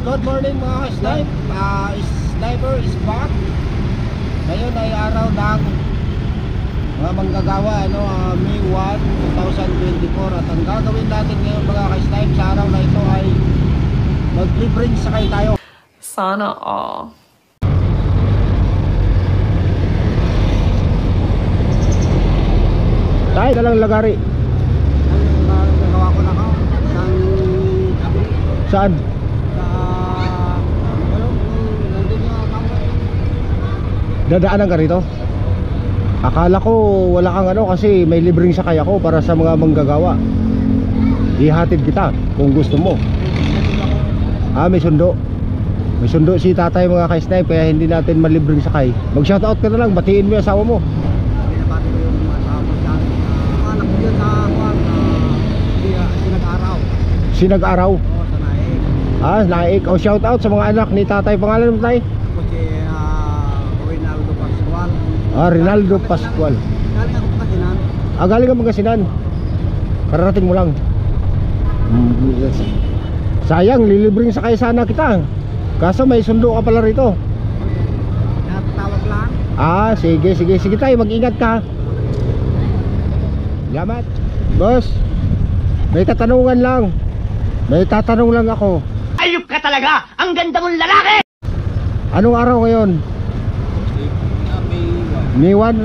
good morning mga ka-snipe. Sniper is back. Ngayon ay araw ng mga manggagawa, May 1, 2024. At ang gagawin natin ngayon mga ka-snipe sa araw na ito ay mag-libreng sakay tayo. Sana all. Tayo na lang lagari. Nagawa ko na ako ng Saan? Dadaanan ka rito? Akala ko wala kang kasi may libreng sakay ako para sa mga manggagawa. Ihatid kita kung gusto mo. May sundo. May sundo si tatay mga ka-snipe, kaya hindi natin malibreng sakay. Mag-shoutout ka na lang, batiin mo yung asawa mo. Binabati ko yung asawa ko dyan. Anak ko dyan sa Sinag-araw. Sinag-araw? Oo, sa Naik. Naik. Shoutout sa mga anak ni tatay. Pangalan mo tay? Ako si Rinaldo Pascual. Rinaldo Pascual. Galing ako Pangasinan. Galing ka Pangasinan. Kararating mo lang. Sayang, lilibreng sakay sana kita. Kaso may sundo ka pala rito. Natawag lang. Sige tayo, mag-ingat ka. Salamat. Boss, may tatanungan lang. May tatanong lang ako. Ayup ka talaga! Ang ganda mong lalaki! Anong araw ngayon? May 1,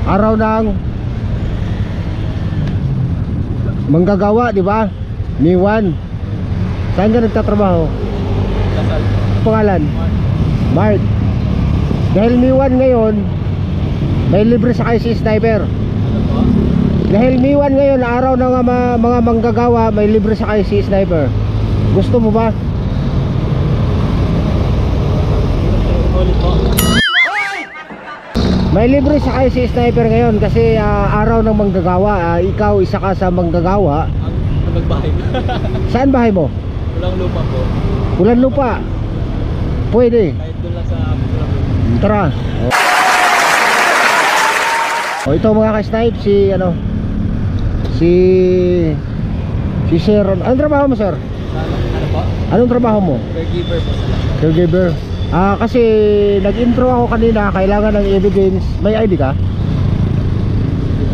Araw ng manggagawa, di ba? May 1. Saan ka nagtatrabaho? Pangalan? Mark. Dahil May 1 ngayon, may libre sakay si Sniper. Dahil May 1 ngayon, araw ng mga manggagawa, may libre sakay si Sniper. Gusto mo ba? May libre sakay si Sniper ngayon kasi araw ng manggagawa. Ikaw isa ka sa manggagawa. Nagbahay. Saan bahay mo? Walang lupa po. Pulan lupa. Pwede. Kahit doon lang sa Pulang. Tara. Ito mga ka-snipe, si Sir. Anong trabaho mo, sir? Ano po? Anong trabaho mo? Caregiver po sila. Caregiver. Kasi nag-intro ako kanina, kailangan ng evidence. May ID ka?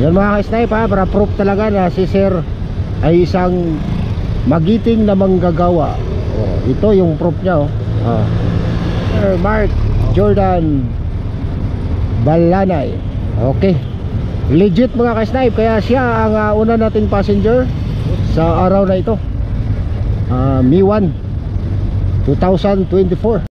Yan mga ka-snipe para proof talaga na si Sir ay isang magiting na manggagawa. Ito yung proof niya. Sir Mark Jordan Balanay. Okay. Legit mga ka-snipe, kaya siya ang una nating passenger sa araw na ito. May 1, 2024.